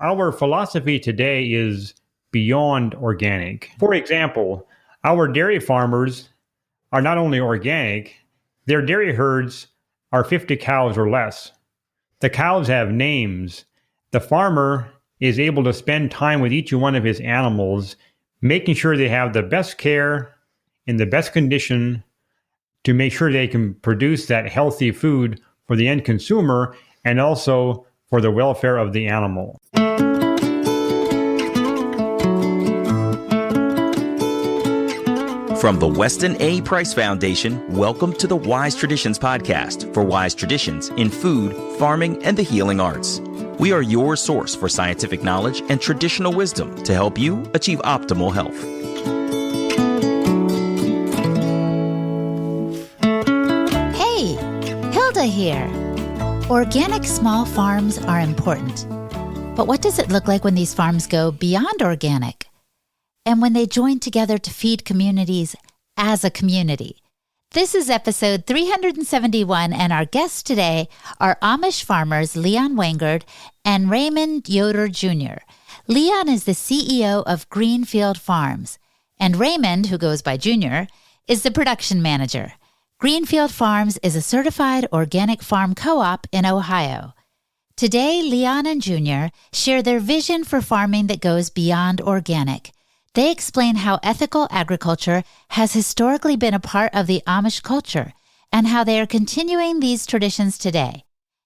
Our philosophy today is beyond organic. For example, our dairy farmers are not only organic, their dairy herds are 50 cows or less. The cows have names. The farmer is able to spend time with each one of his animals, making sure they have the best care in the best condition to make sure they can produce that healthy food for the end consumer and also for the welfare of the animal. From the Weston A. Price Foundation, welcome to the Wise Traditions podcast for wise traditions in food, farming, and the healing arts. We are your source for scientific knowledge and traditional wisdom to help you achieve optimal health. Hey, Hilda here. Organic small farms are important. But what does it look like when these farms go beyond organic? And when they join together to feed communities as a community? This is episode 371, and our guests today are Amish farmers Leon Wengerd and Raymond Yoder Jr. Leon is the CEO of Greenfield Farms, and Raymond, who goes by Jr., is the production manager. Greenfield Farms is a certified organic farm co-op in Ohio. Today, Leon and Jr. share their vision for farming that goes beyond organic. They explain how ethical agriculture has historically been a part of the Amish culture and how they are continuing these traditions today.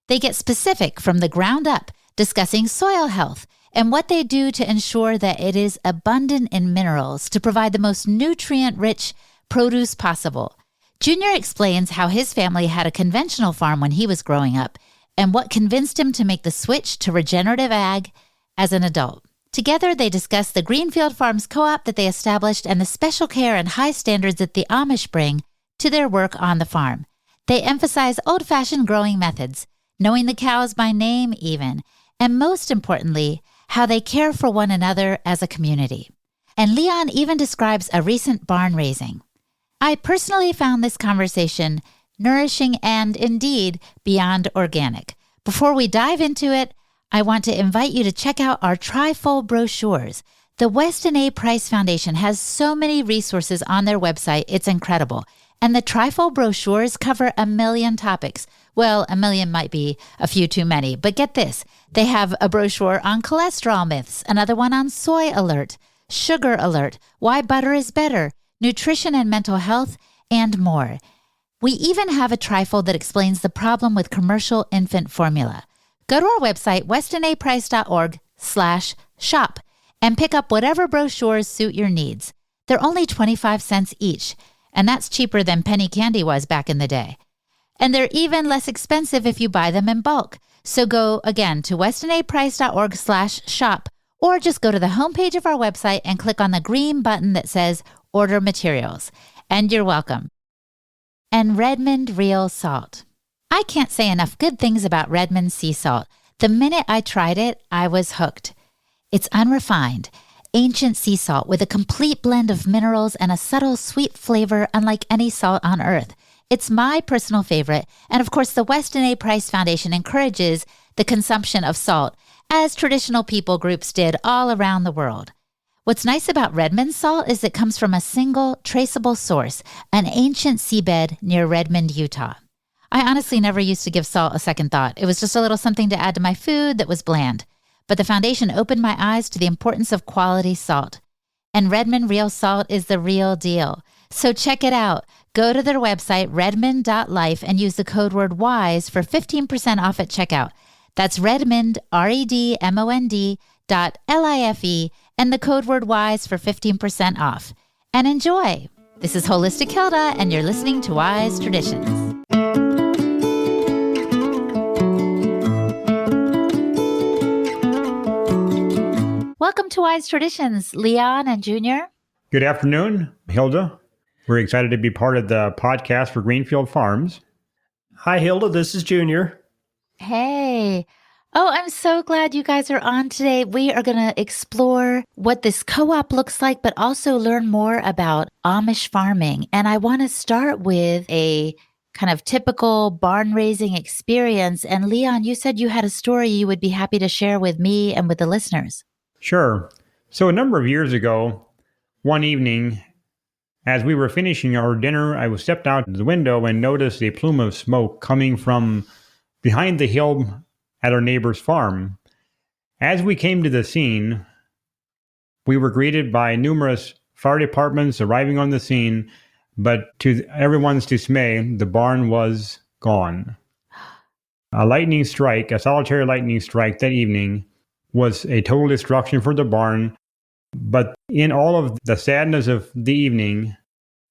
They get specific from the ground up, discussing soil health and what they do to ensure that it is abundant in minerals to provide the most nutrient-rich produce possible. Junior explains how his family had a conventional farm when he was growing up and what convinced him to make the switch to regenerative ag as an adult. Together, they discuss the Greenfield Farms co-op that they established and the special care and high standards that the Amish bring to their work on the farm. They emphasize old-fashioned growing methods, knowing the cows by name even, and most importantly, how they care for one another as a community. And Leon even describes a recent barn raising. I personally found this conversation nourishing and, indeed, beyond organic. Before we dive into it, I want to invite you to check out our trifold brochures. The Weston A. Price Foundation has so many resources on their website, it's incredible. And the trifold brochures cover 1 million topics. Well, 1 million might be a few too many, but get this. They have a brochure on cholesterol myths, another one on soy alert, sugar alert, why butter is better, nutrition and mental health, and more. We even have a trifold that explains the problem with commercial infant formula. Go to our website, westonaprice.org/shop, and pick up whatever brochures suit your needs. They're only 25 cents each, and that's cheaper than penny candy was back in the day. And they're even less expensive if you buy them in bulk. So go, again, to westonaprice.org/shop, or just go to the homepage of our website and click on the green button that says Order Materials. And you're welcome. And Raymond Real Salt. I can't say enough good things about Raymond sea salt. The minute I tried it, I was hooked. It's unrefined, ancient sea salt with a complete blend of minerals and a subtle sweet flavor unlike any salt on earth. It's my personal favorite, and of course the Weston A. Price Foundation encourages the consumption of salt, as traditional people groups did all around the world. What's nice about Raymond salt is it comes from a single, traceable source, an ancient seabed near Raymond, Utah. I honestly never used to give salt a second thought. It was just a little something to add to my food that was bland. But the foundation opened my eyes to the importance of quality salt. And Raymond Real Salt is the real deal. So check it out. Go to their website, redmond.life, and use the code word WISE for 15% off at checkout. That's Redmond, REDMOND.LIFE, and the code word WISE for 15% off. And enjoy. This is Holistic Hilda, and you're listening to Wise Traditions. Welcome to Wise Traditions, Leon and Junior. Good afternoon, Hilda. We're excited to be part of the podcast for Greenfield Farms. Hi, Hilda. This is Junior. Hey. Oh, I'm so glad you guys are on today. We are going to explore what this co-op looks like, but also learn more about Amish farming. And I want to start with a kind of typical barn raising experience. And Leon, you said you had a story you would be happy to share with me and with the listeners. Sure. So a number of years ago, one evening, as we were finishing our dinner, I stepped out the window and noticed a plume of smoke coming from behind the hill at our neighbor's farm. As we came to the scene, we were greeted by numerous fire departments arriving on the scene, but to everyone's dismay, the barn was gone. A solitary lightning strike that evening was a total destruction for the barn. But in all of the sadness of the evening,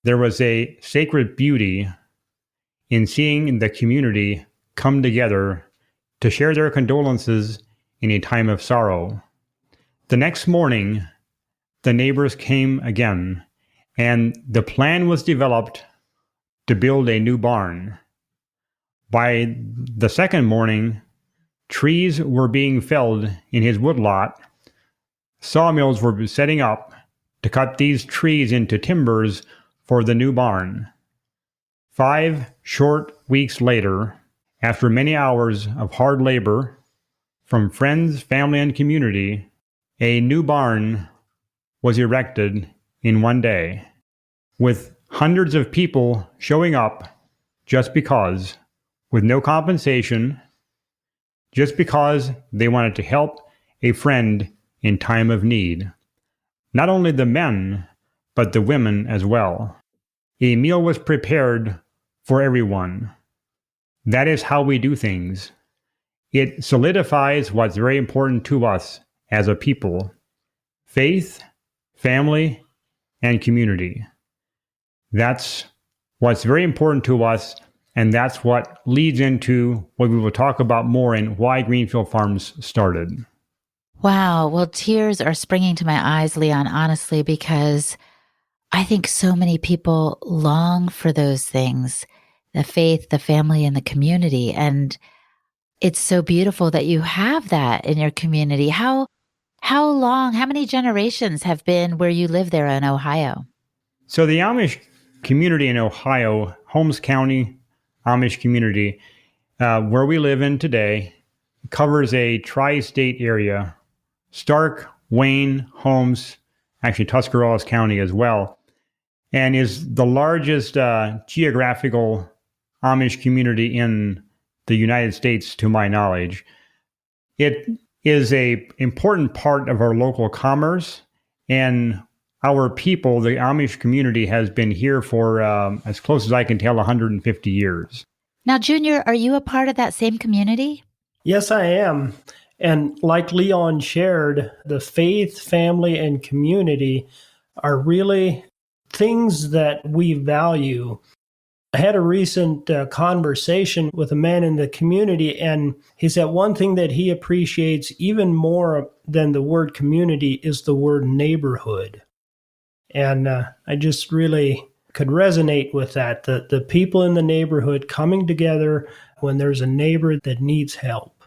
there was a sacred beauty in seeing the community come together to share their condolences in a time of sorrow. The next morning, the neighbors came again, and the plan was developed to build a new barn. By the second morning, trees were being felled in his woodlot. Sawmills were setting up to cut these trees into timbers for the new barn. 5 short weeks later, after many hours of hard labor from friends, family, and community, a new barn was erected in one day, with hundreds of people showing up just because, with no compensation, just because they wanted to help a friend in time of need. Not only the men, but the women as well. A meal was prepared for everyone. That is how we do things. It solidifies what's very important to us as a people: faith, family, and community. That's what's very important to us, and that's what leads into what we will talk about more in why Greenfield Farms started. Wow. Well, tears are springing to my eyes, Leon, honestly, because I think so many people long for those things, the faith, the family, and the community. And it's so beautiful that you have that in your community. How many generations have been where you live there in Ohio? So the Amish community in Ohio, Holmes County Amish community, where we live in today, covers a tri-state area: Stark, Wayne, Holmes, actually Tuscarawas County as well, and is the largest geographical Amish community in the United States, to my knowledge. It is a important part of our local commerce, and our people, the Amish community, has been here for, as close as I can tell, 150 years. Now, Junior, are you a part of that same community? Yes, I am. And like Leon shared, the faith, family, and community are really things that we value. I had a recent conversation with a man in the community, and he said one thing that he appreciates even more than the word community is the word neighborhood. And I just really could resonate with that, the people in the neighborhood coming together when there's a neighbor that needs help.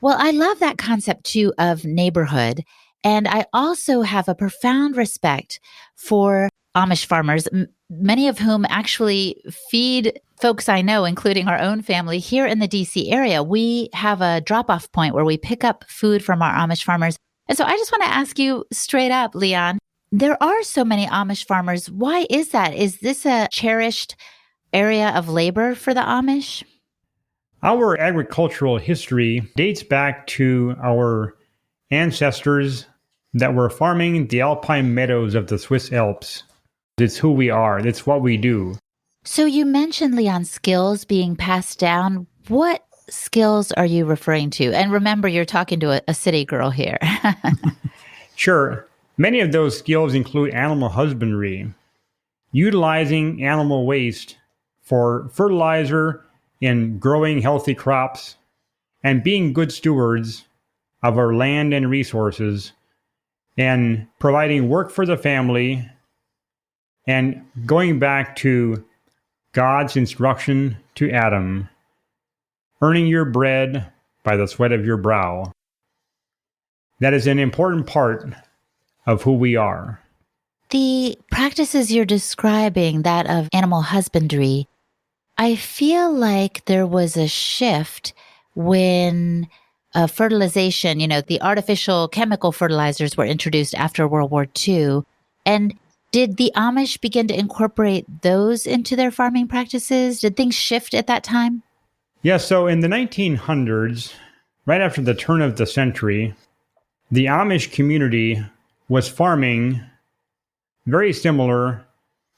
Well, I love that concept too of neighborhood. And I also have a profound respect for Amish farmers, many of whom actually feed folks I know, including our own family here in the DC area. We have a drop-off point where we pick up food from our Amish farmers. And so I just want to ask you straight up, Leon, there are so many Amish farmers. Why is that? Is this a cherished area of labor for the Amish? Our agricultural history dates back to our ancestors that were farming the alpine meadows of the Swiss Alps. It's who we are. It's what we do. So you mentioned, Leon, skills being passed down. What skills are you referring to? And remember, you're talking to a city girl here. Sure. Many of those skills include animal husbandry, utilizing animal waste for fertilizer in growing healthy crops, and being good stewards of our land and resources, and providing work for the family, and going back to God's instruction to Adam, earning your bread by the sweat of your brow. That is an important part of who we are. The practices you're describing, that of animal husbandry, I feel like there was a shift when fertilization, the artificial chemical fertilizers were introduced after World War II. And did the Amish begin to incorporate those into their farming practices? Did things shift at that time? Yeah, so in the 1900s, right after the turn of the century, the Amish community was farming very similar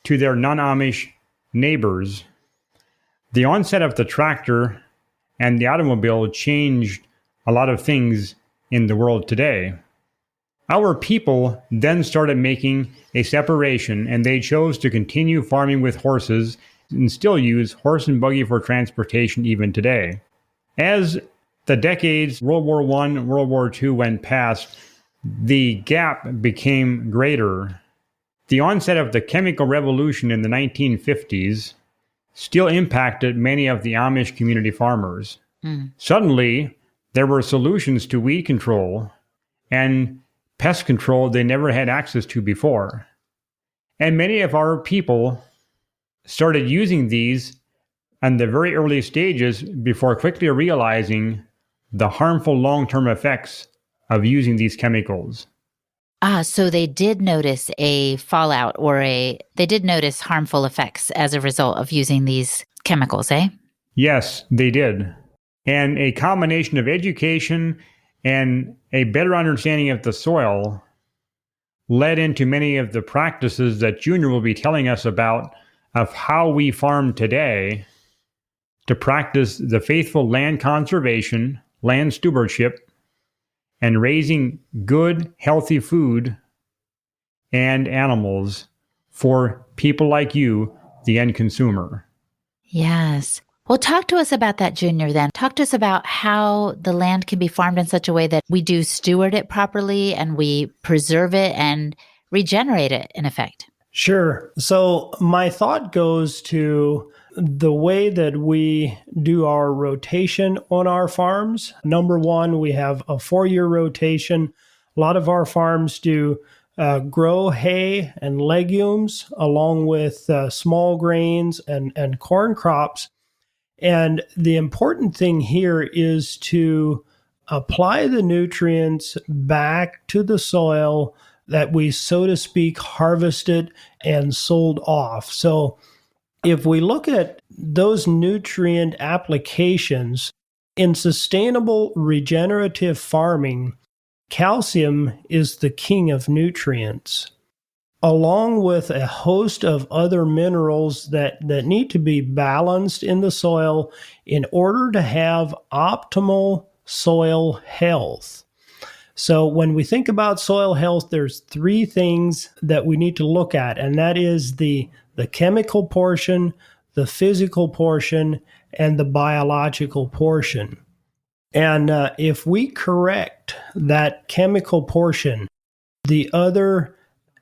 to their non-Amish neighbors. The onset of the tractor and the automobile changed a lot of things in the world today. Our people then started making a separation, and they chose to continue farming with horses and still use horse and buggy for transportation even today. As the decades, World War I, World War II went past, the gap became greater. The onset of the chemical revolution in the 1950s still impacted many of the Amish community farmers. Suddenly, there were solutions to weed control and pest control they never had access to before. And many of our people started using these in the very early stages before quickly realizing the harmful long-term effects of using these chemicals. So they did notice a fallout they did notice harmful effects as a result of using these chemicals, eh? Yes, they did. And a combination of education and a better understanding of the soil led into many of the practices that Junior will be telling us about of how we farm today to practice the faithful land conservation, land stewardship, and raising good, healthy food and animals for people like you, the end consumer. Yes. Well, talk to us about that, Junior, then. Talk to us about how the land can be farmed in such a way that we do steward it properly and we preserve it and regenerate it, in effect. Sure. So my thought goes to the way that we do our rotation on our farms. Number one, we have a 4-year rotation. A lot of our farms do grow hay and legumes along with small grains and corn crops. And the important thing here is to apply the nutrients back to the soil that we, so to speak, harvested and sold off. So if we look at those nutrient applications in sustainable regenerative farming, calcium is the king of nutrients, along with a host of other minerals that need to be balanced in the soil in order to have optimal soil health. So when we think about soil health, there's 3 things that we need to look at, and that is the chemical portion, the physical portion, and the biological portion. And if we correct that chemical portion, the other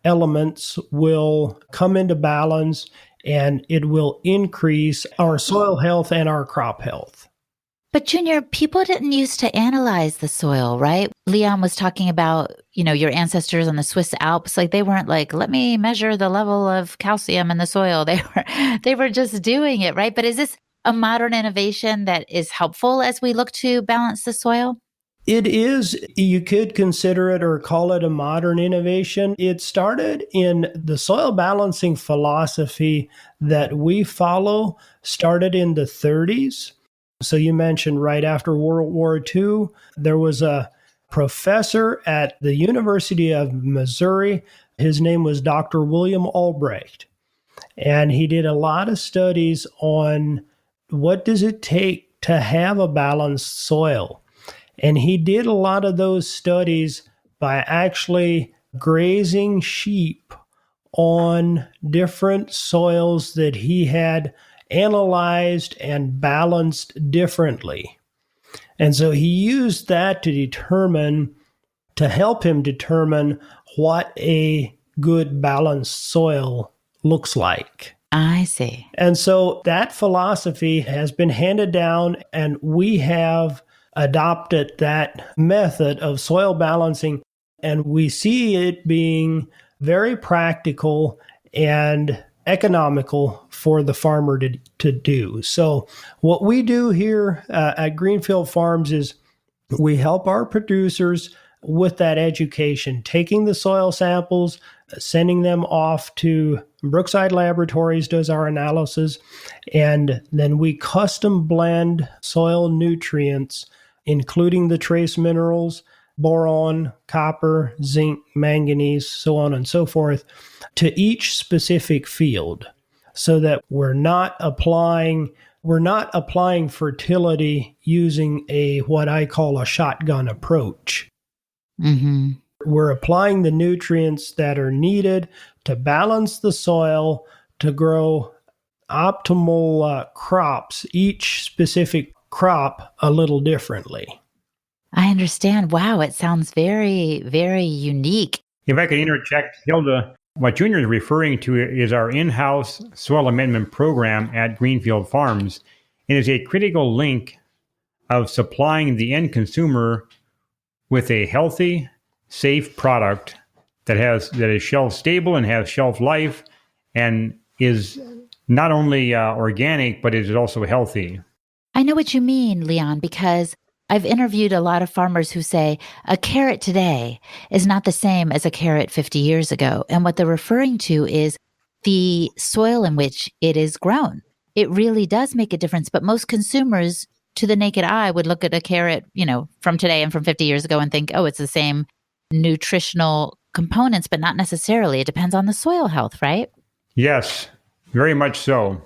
elements will come into balance and it will increase our soil health and our crop health. But Junior, people didn't used to analyze the soil, right? Leon was talking about, your ancestors on the Swiss Alps. Like they weren't like, let me measure the level of calcium in the soil. They were just doing it, right? But is this a modern innovation that is helpful as we look to balance the soil? It is. You could consider it or call it a modern innovation. It started in the soil balancing philosophy that we follow, started in the 30s. So you mentioned right after World War II, there was a professor at the University of Missouri. His name was Dr. William Albrecht. And he did a lot of studies on what does it take to have a balanced soil. And he did a lot of those studies by actually grazing sheep on different soils that he had analyzed and balanced differently. And so he used that to help him determine what a good balanced soil looks like. I see. And so that philosophy has been handed down, and we have adopted that method of soil balancing, and we see it being very practical and economical for the farmer to do. So what we do here at Greenfield Farms is we help our producers with that education, taking the soil samples, sending them off to Brookside Laboratories, does our analysis, and then we custom blend soil nutrients, including the trace minerals, boron, copper, zinc, manganese, so on and so forth, to each specific field, so that we're not applying fertility using what I call a shotgun approach. Mm-hmm. We're applying the nutrients that are needed to balance the soil to grow optimal crops, each specific crop a little differently. I understand. Wow, it sounds very, very unique. If I could interject, Hilda, what Junior is referring to is our in-house soil amendment program at Greenfield Farms. It is a critical link of supplying the end consumer with a healthy, safe product that is shelf stable and has shelf life and is not only organic, but is also healthy. I know what you mean, Leon, because I've interviewed a lot of farmers who say a carrot today is not the same as a carrot 50 years ago. And what they're referring to is the soil in which it is grown. It really does make a difference. But most consumers, to the naked eye, would look at a carrot, from today and from 50 years ago and think, oh, it's the same nutritional components, but not necessarily. It depends on the soil health, right? Yes, very much so.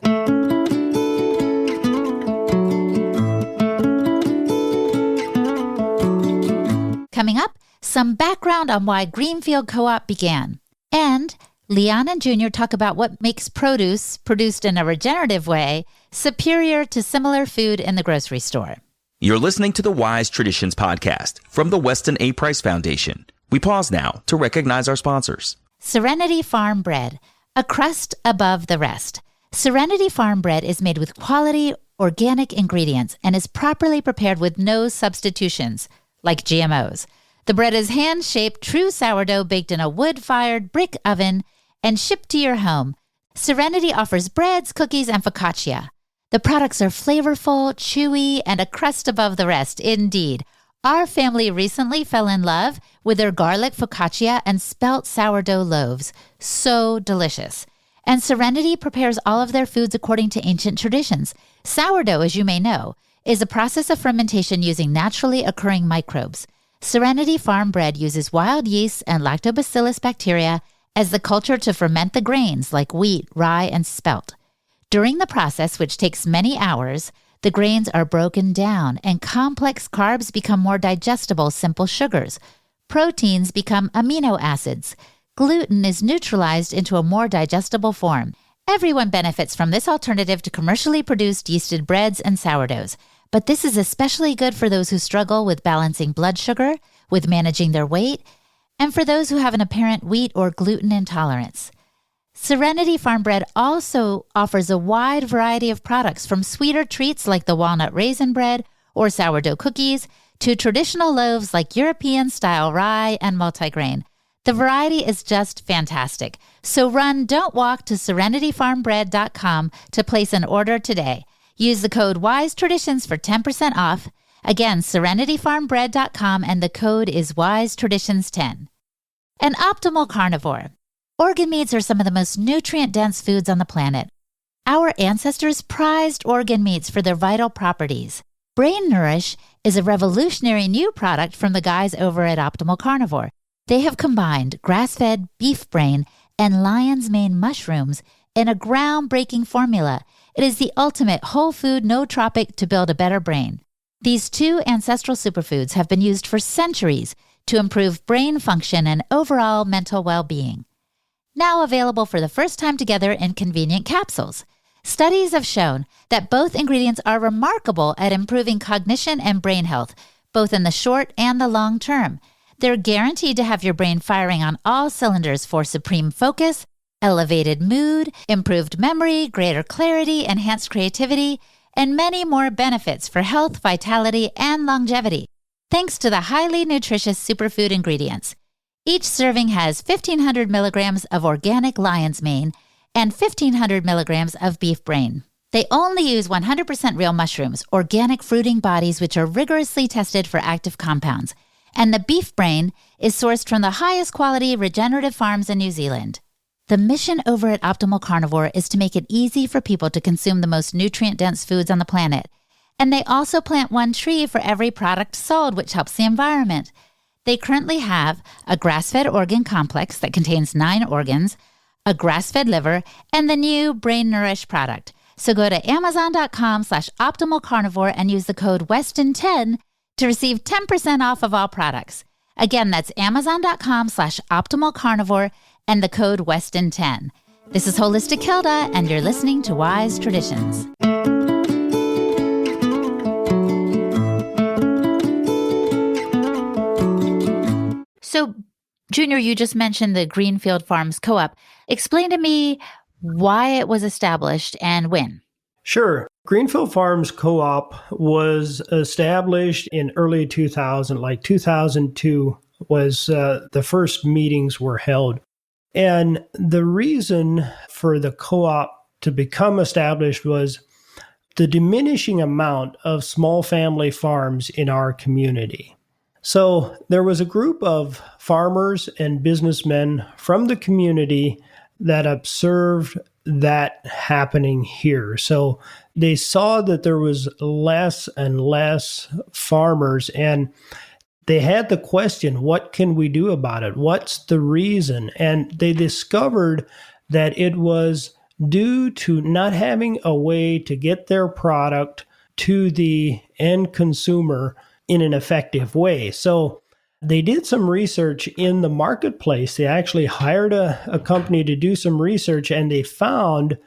Coming up, some background on why Greenfield Co-op began. And Leon and Junior talk about what makes produce, produced in a regenerative way, superior to similar food in the grocery store. You're listening to the Wise Traditions podcast from the Weston A. Price Foundation. We pause now to recognize our sponsors. Serenity Farm Bread, a crust above the rest. Serenity Farm Bread is made with quality, organic ingredients and is properly prepared with no substitutions, like GMOs. The bread is hand-shaped, true sourdough baked in a wood-fired brick oven and shipped to your home. Serenity offers breads, cookies, and focaccia. The products are flavorful, chewy, and a crust above the rest, indeed. Our family recently fell in love with their garlic focaccia and spelt sourdough loaves. So delicious. And Serenity prepares all of their foods according to ancient traditions. Sourdough, as you may know, is a process of fermentation using naturally occurring microbes. Serenity Farm Bread uses wild yeast and lactobacillus bacteria as the culture to ferment the grains like wheat, rye, and spelt. During the process, which takes many hours, the grains are broken down and complex carbs become more digestible simple sugars. Proteins become amino acids. Gluten is neutralized into a more digestible form. Everyone benefits from this alternative to commercially produced yeasted breads and sourdoughs. But this is especially good for those who struggle with balancing blood sugar, with managing their weight, and for those who have an apparent wheat or gluten intolerance. Serenity Farm Bread also offers a wide variety of products, from sweeter treats like the walnut raisin bread or sourdough cookies to traditional loaves like European-style rye and multigrain. The variety is just fantastic. So run, don't walk to serenityfarmbread.com to place an order today. Use the code WISETRADITIONS for 10% off. Again, serenityfarmbread.com, and the code is WISETRADITIONS10. An optimal carnivore. Organ meats are some of the most nutrient-dense foods on the planet. Our ancestors prized organ meats for their vital properties. Brain Nourish is a revolutionary new product from the guys over at Optimal Carnivore. They have combined grass-fed beef brain and lion's mane mushrooms in a groundbreaking formula. It is the ultimate whole food nootropic to build a better brain. These two ancestral superfoods have been used for centuries to improve brain function and overall mental well-being. Now available for the first time together in convenient capsules. Studies have shown that both ingredients are remarkable at improving cognition and brain health, both in the short and the long term. They're guaranteed to have your brain firing on all cylinders for supreme focus, elevated mood, improved memory, greater clarity, enhanced creativity, and many more benefits for health, vitality, and longevity, thanks to the highly nutritious superfood ingredients. Each serving has 1,500 milligrams of organic lion's mane and 1,500 milligrams of beef brain. They only use 100% real mushrooms, organic fruiting bodies which are rigorously tested for active compounds. And the beef brain is sourced from the highest quality regenerative farms in New Zealand. The mission over at Optimal Carnivore is to make it easy for people to consume the most nutrient-dense foods on the planet. And they also plant one tree for every product sold, which helps the environment. They currently have a grass-fed organ complex that contains 9 organs, a grass-fed liver, and the new Brain Nourish product. So go to amazon.com/optimalcarnivore and use the code WESTON10 to receive 10% off of all products. Again, that's amazon.com/optimalcarnivore and the code WESTON10. This is Holistic Hilda, and you're listening to Wise Traditions. So, Junior, you just mentioned the Greenfield Farms Co-op. Explain to me why it was established and when. Sure. Greenfield Farms Co-op was established in early 2000, like 2002 was the first meetings were held. And the reason for the co-op to become established was the diminishing amount of small family farms in our community. So there was a group of farmers and businessmen from the community that observed that happening here. So they saw that there was less and less farmers, and they had the question, what can we do about it? What's the reason? And they discovered that it was due to not having a way to get their product to the end consumer in an effective way. So they did some research in the marketplace. They actually hired a company to do some research, and they found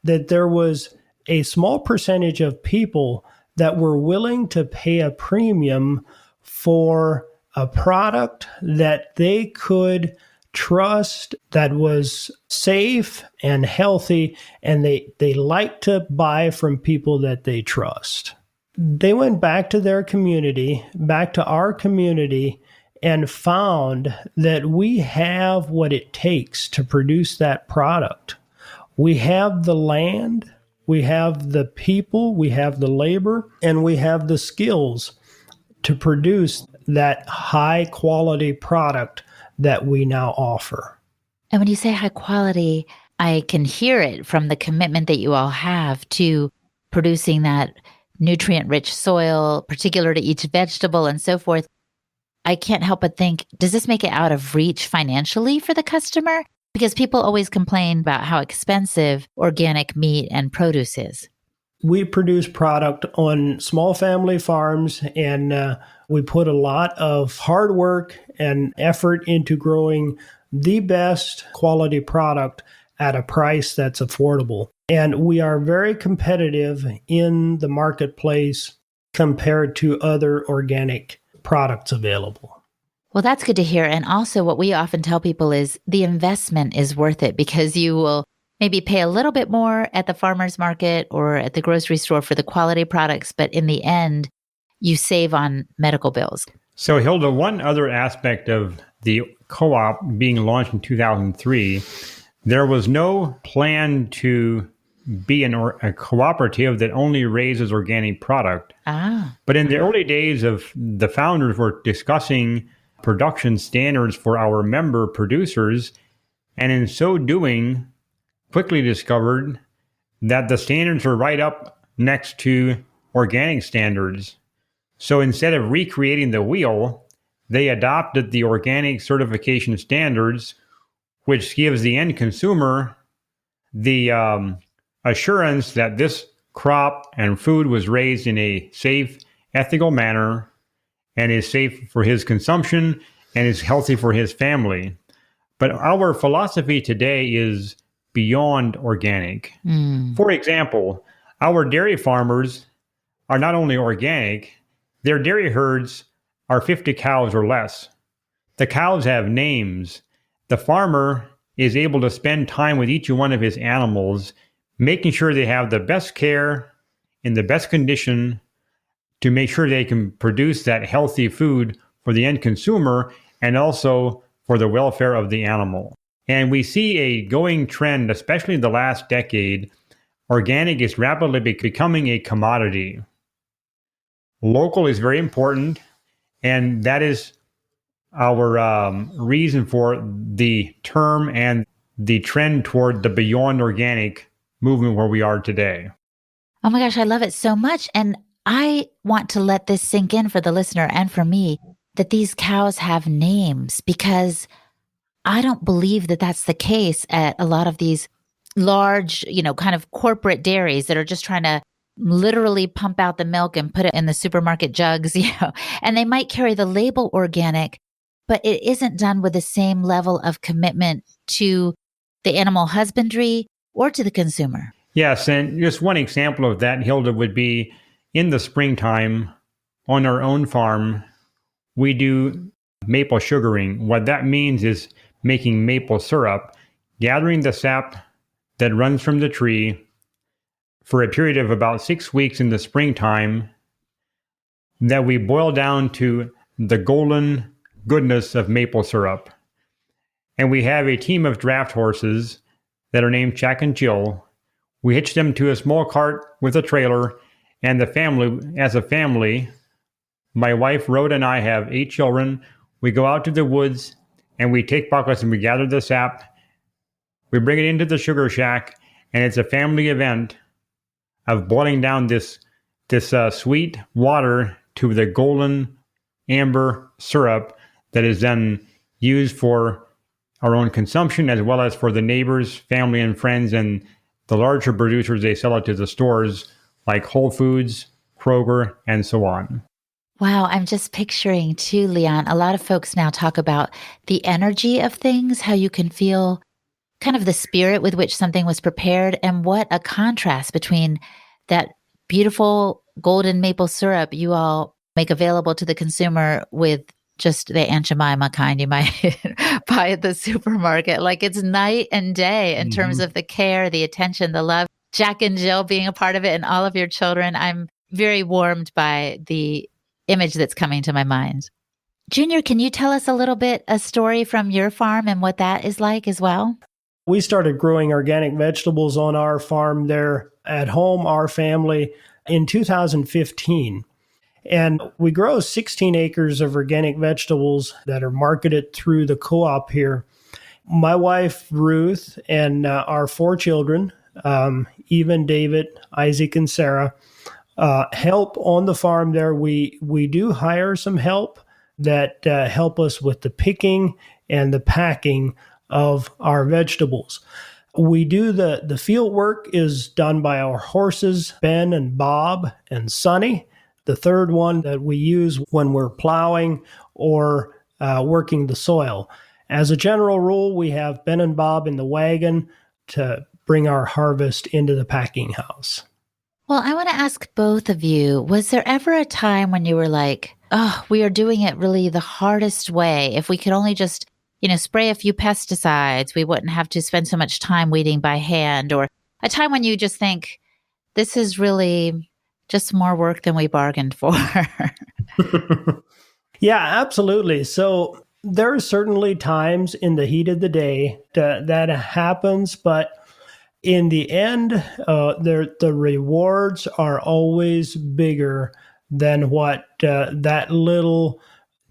that there was a small percentage of people that were willing to pay a premium for a product that they could trust, that was safe and healthy, and they like to buy from people that they trust. They went back to their community, back to our community, and found that we have what it takes to produce that product. We have the land, we have the people, we have the labor, and we have the skills to produce that high quality product that we now offer. And when you say high quality, I can hear it from the commitment that you all have to producing that nutrient-rich soil, particular to each vegetable and so forth. I can't help but think, does this make it out of reach financially for the customer? Because people always complain about how expensive organic meat and produce is. We produce product on small family farms, and we put a lot of hard work and effort into growing the best quality product at a price that's affordable. And we are very competitive in the marketplace compared to other organic products available. Well, that's good to hear. And also what we often tell people is the investment is worth it, because you will maybe pay a little bit more at the farmer's market or at the grocery store for the quality products, but in the end, you save on medical bills. So, Hilda, one other aspect of the co-op being launched in 2003, there was no plan to be a cooperative that only raises organic product. But in the early days of the founders were discussing production standards for our member producers, and in so doing, quickly discovered that the standards were right up next to organic standards. So instead of recreating the wheel, they adopted the organic certification standards, which gives the end consumer the assurance that this crop and food was raised in a safe, ethical manner and is safe for his consumption and is healthy for his family. But our philosophy today is beyond organic. For example, our dairy farmers are not only organic, their dairy herds are 50 cows or less. The cows have names. The farmer is able to spend time with each one of his animals, making sure they have the best care in the best condition to make sure they can produce that healthy food for the end consumer and also for the welfare of the animal. And we see a going trend, especially in the last decade. Organic is rapidly becoming a commodity. Local is very important, and that is our reason for the term and the trend toward the beyond organic movement where we are today. Oh my gosh, I love it so much. And I want to let this sink in for the listener and for me that these cows have names, because I don't believe that that's the case at a lot of these large, kind of corporate dairies that are just trying to literally pump out the milk and put it in the supermarket jugs, and they might carry the label organic, but it isn't done with the same level of commitment to the animal husbandry or to the consumer. Yes, and just one example of that, Hilda, would be in the springtime on our own farm, we do maple sugaring. What that means is making maple syrup, gathering the sap that runs from the tree for a period of about 6 weeks in the springtime that we boil down to the golden goodness of maple syrup. And we have a team of draft horses that are named Jack and Jill. We hitch them to a small cart with a trailer, and the family, as a family, my wife Rhoda and I have 8 children. We go out to the woods and we take buckets and we gather the sap. We bring it into the sugar shack, and it's a family event of boiling down this sweet water to the golden amber syrup that is then used for our own consumption as well as for the neighbors, family, and friends, and the larger producers. They sell it to the stores like Whole Foods, Kroger, and so on. Wow, I'm just picturing too, Leon, a lot of folks now talk about the energy of things, how you can feel kind of the spirit with which something was prepared, and what a contrast between that beautiful golden maple syrup you all make available to the consumer with just the Aunt Jemima kind you might buy at the supermarket. Like, it's night and day in terms of the care, the attention, the love. Jack and Jill being a part of it, and all of your children. I'm very warmed by the image that's coming to my mind. Junior, can you tell us a story from your farm and what that is like as well? We started growing organic vegetables on our farm there at home, our family, in 2015. And we grow 16 acres of organic vegetables that are marketed through the co-op here. My wife, Ruth, and our 4 children, Eva, David, Isaac, and Sarah, help on the farm there. We do hire some help that help us with the picking and the packing of our vegetables. We do the field work is done by our horses, Ben and Bob and Sonny. The third one that we use when we're plowing or working the soil. As a general rule, we have Ben and Bob in the wagon to bring our harvest into the packing house. Well, I want to ask both of you, was there ever a time when you were like, oh, we are doing it really the hardest way? If we could only just, spray a few pesticides, we wouldn't have to spend so much time weeding by hand. Or a time when you just think, this is really just more work than we bargained for. Yeah, absolutely. So there are certainly times in the heat of the day that happens, but in the end, the rewards are always bigger than what that little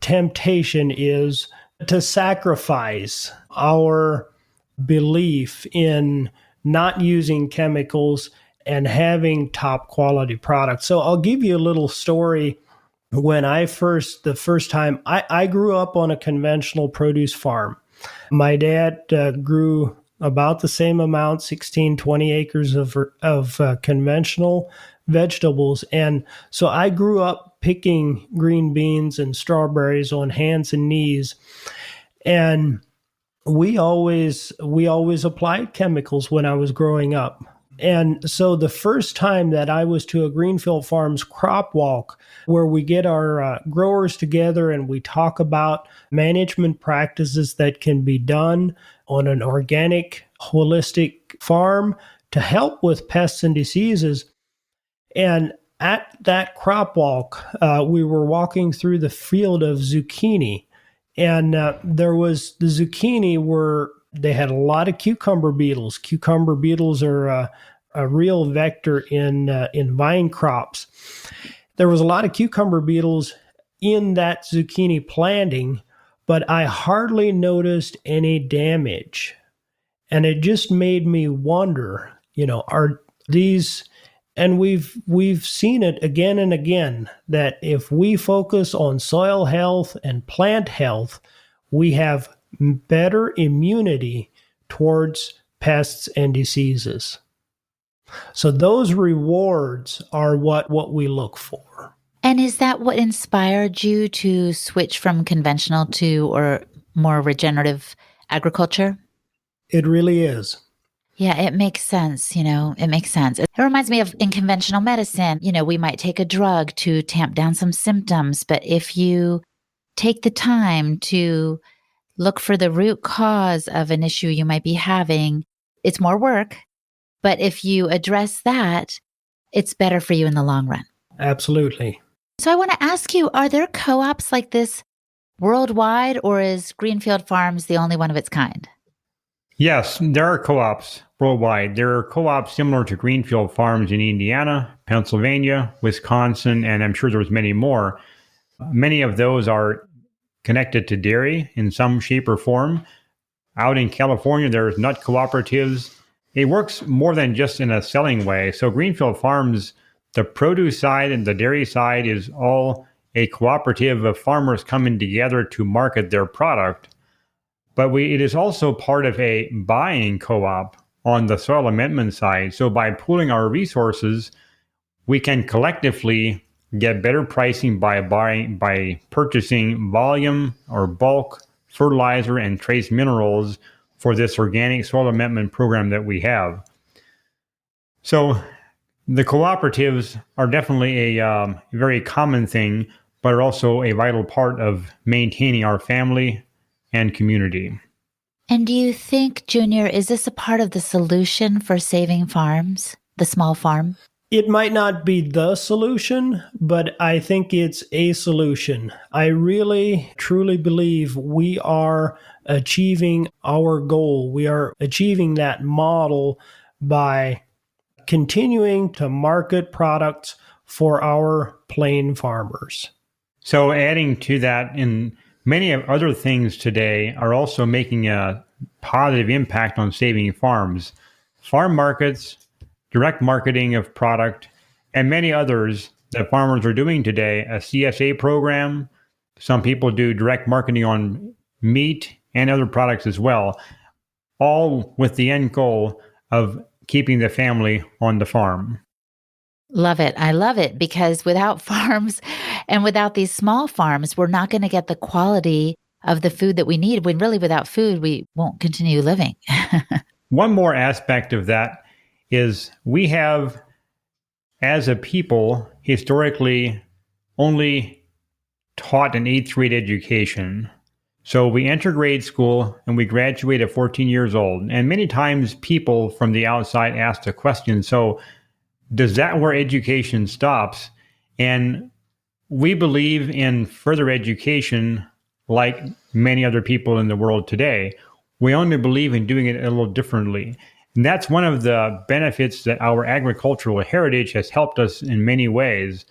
temptation is to sacrifice our belief in not using chemicals and having top quality products. So I'll give you a little story. When the first time, I grew up on a conventional produce farm. My dad grew about the same amount, 16, 20 acres of conventional vegetables. And so I grew up picking green beans and strawberries on hands and knees. And we always applied chemicals when I was growing up. And so the first time that I was to a Greenfield Farms crop walk, where we get our growers together and we talk about management practices that can be done on an organic, holistic farm to help with pests and diseases. And at that crop walk, we were walking through the field of zucchini. And the zucchini were they had a lot of cucumber beetles. Cucumber beetles are a real vector in vine crops. There was a lot of cucumber beetles in that zucchini planting, but I hardly noticed any damage. And it just made me wonder, are these, and we've seen it again and again, that if we focus on soil health and plant health, we have better immunity towards pests and diseases. So those rewards are what we look for. And is that what inspired you to switch from conventional to or more regenerative agriculture? It really is. Yeah, it makes sense. It makes sense. It reminds me of in conventional medicine, we might take a drug to tamp down some symptoms, but if you take the time to look for the root cause of an issue you might be having, it's more work. But if you address that, it's better for you in the long run. Absolutely. So I want to ask you, are there co-ops like this worldwide, or is Greenfield Farms the only one of its kind? Yes, there are co-ops worldwide. There are co-ops similar to Greenfield Farms in Indiana, Pennsylvania, Wisconsin, and I'm sure there's many more. Many of those are connected to dairy in some shape or form. Out in California, there's nut cooperatives. It works more than just in a selling way. So Greenfield Farms, the produce side and the dairy side is all a cooperative of farmers coming together to market their product. But it is also part of a buying co-op on the soil amendment side. So by pooling our resources, we can collectively get better pricing by purchasing volume or bulk fertilizer and trace minerals for this organic soil amendment program that we have. So the cooperatives are definitely a very common thing, but are also a vital part of maintaining our family and community. And do you think, Junior, is this a part of the solution for saving farms, the small farm? It might not be the solution, but I think it's a solution. I really, truly believe we are achieving our goal. We are achieving that model by continuing to market products for our plain farmers. So adding to that, in many of other things today are also making a positive impact on saving farms. Farm markets, direct marketing of product, and many others that farmers are doing today. A CSA program, some people do direct marketing on meat and other products as well, all with the end goal of keeping the family on the farm. Love it. I love it, because without farms and without these small farms, we're not going to get the quality of the food that we need. When really without food, we won't continue living. One more aspect of that is we have, as a people, historically only taught an 8th grade education. So we enter grade school and we graduate at 14 years old. And many times people from the outside ask the question, so does that where education stops? And we believe in further education like many other people in the world today. We only believe in doing it a little differently. And that's one of the benefits that our agricultural heritage has helped us in many ways.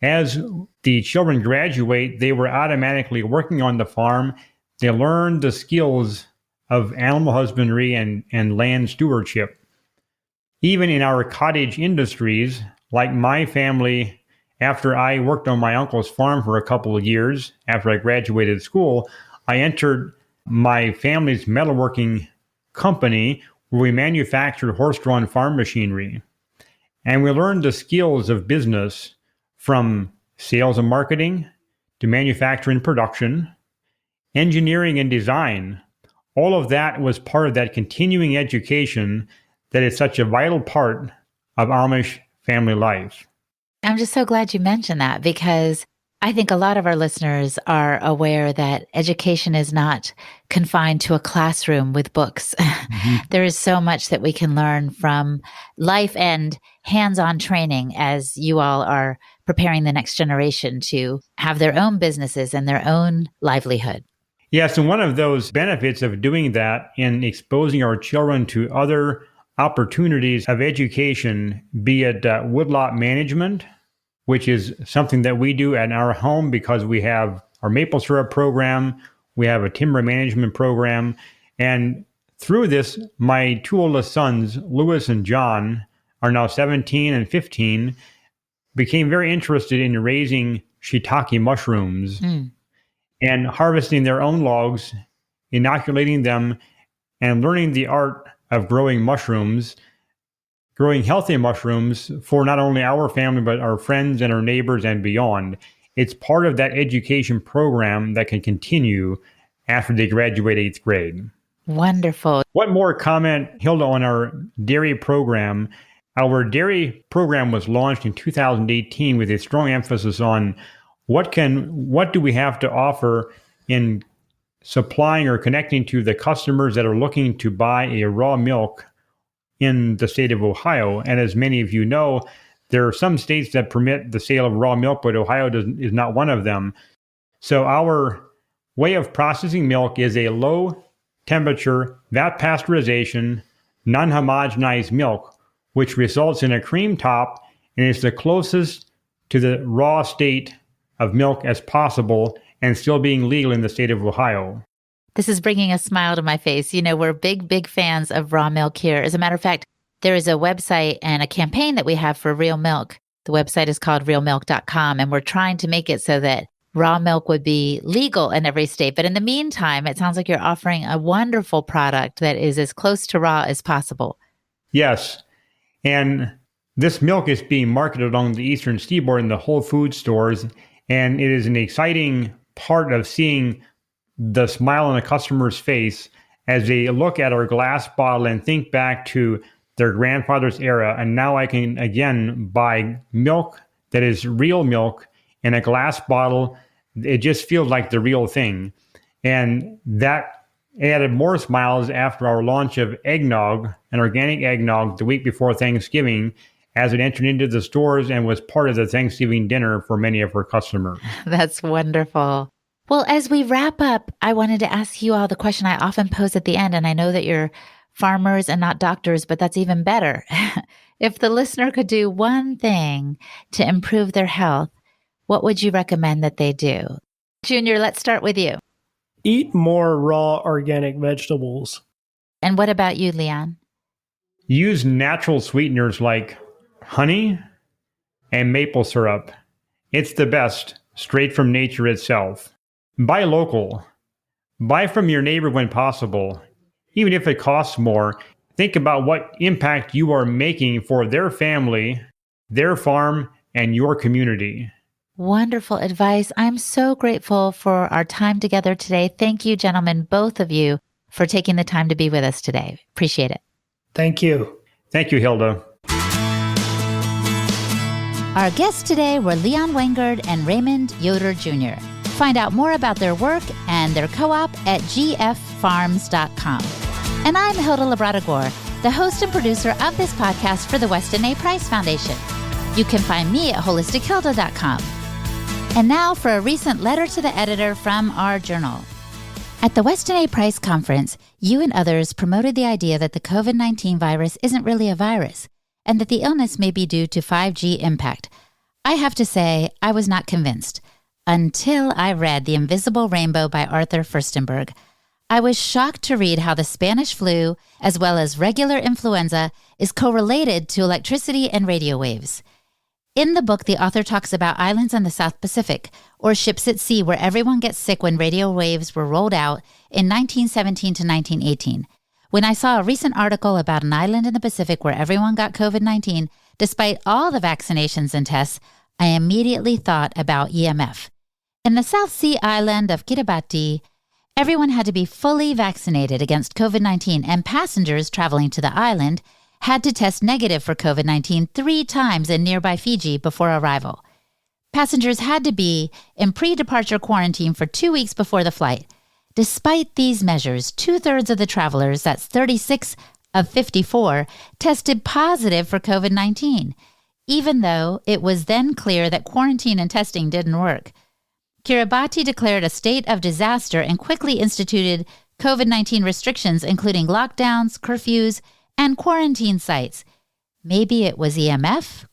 As the children graduate, they were automatically working on the farm. They learned the skills of animal husbandry and land stewardship. Even in our cottage industries, like my family, after I worked on my uncle's farm for a couple of years, after I graduated school, I entered my family's metalworking company where we manufactured horse-drawn farm machinery. And we learned the skills of business from sales and marketing to manufacturing and production, engineering and design. All of that was part of that continuing education that is such a vital part of Amish family life. I'm just so glad you mentioned that, because I think a lot of our listeners are aware that education is not confined to a classroom with books. Mm-hmm. There is so much that we can learn from life and hands-on training as you all are preparing the next generation to have their own businesses and their own livelihood. Yes, and one of those benefits of doing that and exposing our children to other opportunities of education, be it woodlot management, which is something that we do at our home because we have our maple syrup program, we have a timber management program, and through this, my two oldest sons, Louis and John, are now 17 and 15, became very interested in raising shiitake mushrooms and harvesting their own logs, inoculating them, and learning the art of growing mushrooms, growing healthy mushrooms for not only our family, but our friends and our neighbors and beyond. It's part of that education program that can continue after they graduate 8th grade. Wonderful. One more comment, Hilda, on our dairy program. Our dairy program was launched in 2018 with a strong emphasis on what do we have to offer in supplying or connecting to the customers that are looking to buy a raw milk in the state of Ohio. And as many of you know, there are some states that permit the sale of raw milk, but Ohio is not one of them. So our way of processing milk is a low temperature, vat pasteurization, non-homogenized milk, which results in a cream top and is the closest to the raw state of milk as possible and still being legal in the state of Ohio. This is bringing a smile to my face. You know, we're big fans of raw milk here. As a matter of fact, there is a website and a campaign that we have for real milk. The website is called realmilk.com, and we're trying to make it so that raw milk would be legal in every state. But in the meantime, it sounds like you're offering a wonderful product that is as close to raw as possible. Yes. And this milk is being marketed along the Eastern Seaboard in the Whole Foods stores. And it is an exciting part of seeing the smile on a customer's face as they look at our glass bottle and think back to their grandfather's era. And now I can, again, buy milk that is real milk in a glass bottle. It just feels like the real thing. And that added more smiles after our launch of eggnog, an organic eggnog, the week before Thanksgiving, as it entered into the stores and was part of the Thanksgiving dinner for many of our customers. That's wonderful. Well, as we wrap up, I wanted to ask you all the question I often pose at the end, and I know that you're farmers and not doctors, but that's even better. If the listener could do one thing to improve their health, what would you recommend that they do? Junior, let's start with you. Eat more raw organic vegetables. And what about you, Leon? Use natural sweeteners like honey and maple syrup. It's the best, straight from nature itself. Buy local. Buy from your neighbor when possible. Even if it costs more, think about what impact you are making for their family, their farm, and your community. Wonderful advice. I'm so grateful for our time together today. Thank you, gentlemen, both of you, for taking the time to be with us today. Appreciate it. Thank you. Thank you, Hilda. Our guests today were Leon Wengerd and Raymond Yoder Jr. Find out more about their work and their co-op at gffarms.com. And I'm Hilda Labrador, the host and producer of this podcast for the Weston A. Price Foundation. You can find me at holistichilda.com. And now for a recent letter to the editor from our journal. At the Weston A. Price Conference, you and others promoted the idea that the COVID-19 virus isn't really a virus, and that the illness may be due to 5G impact. I have to say, I was not convinced, until I read The Invisible Rainbow by Arthur Furstenberg. I was shocked to read how the Spanish flu, as well as regular influenza, is correlated to electricity and radio waves. In the book, the author talks about islands in the South Pacific, or ships at sea where everyone gets sick when radio waves were rolled out in 1917 to 1918. When I saw a recent article about an island in the Pacific where everyone got COVID-19, despite all the vaccinations and tests, I immediately thought about EMF. In the South Sea island of Kiribati, everyone had to be fully vaccinated against COVID-19, and passengers traveling to the island had to test negative for COVID-19 3 times in nearby Fiji before arrival. Passengers had to be in pre-departure quarantine for 2 weeks before the flight. Despite these measures, 2/3 of the travelers, that's 36 of 54, tested positive for COVID-19, even though it was then clear that quarantine and testing didn't work. Kiribati declared a state of disaster and quickly instituted COVID-19 restrictions, including lockdowns, curfews, and quarantine sites. Maybe it was EMF? ?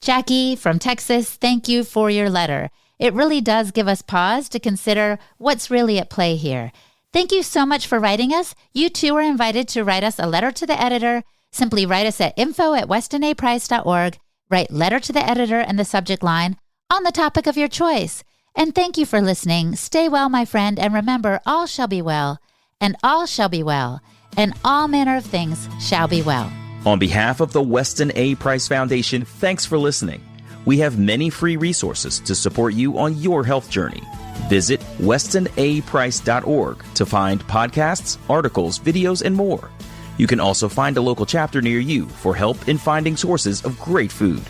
Jackie from Texas, thank you for your letter. It really does give us pause to consider what's really at play here. Thank you so much for writing us. You too are invited to write us a letter to the editor. Simply write us at info@westonaprice.org. Write letter to the editor in the subject line on the topic of your choice. And thank you for listening. Stay well, my friend, and remember, all shall be well, and all shall be well, and all manner of things shall be well. On behalf of the Weston A. Price Foundation, thanks for listening. We have many free resources to support you on your health journey. Visit westonaprice.org to find podcasts, articles, videos, and more. You can also find a local chapter near you for help in finding sources of great food.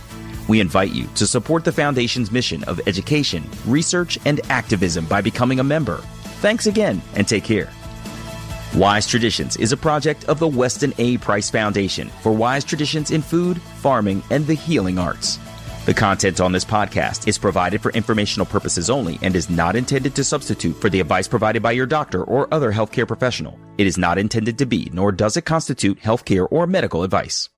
We invite you to support the Foundation's mission of education, research, and activism by becoming a member. Thanks again, and take care. Wise Traditions is a project of the Weston A. Price Foundation for wise traditions in food, farming, and the healing arts. The content on this podcast is provided for informational purposes only and is not intended to substitute for the advice provided by your doctor or other healthcare professional. It is not intended to be, nor does it constitute healthcare or medical advice.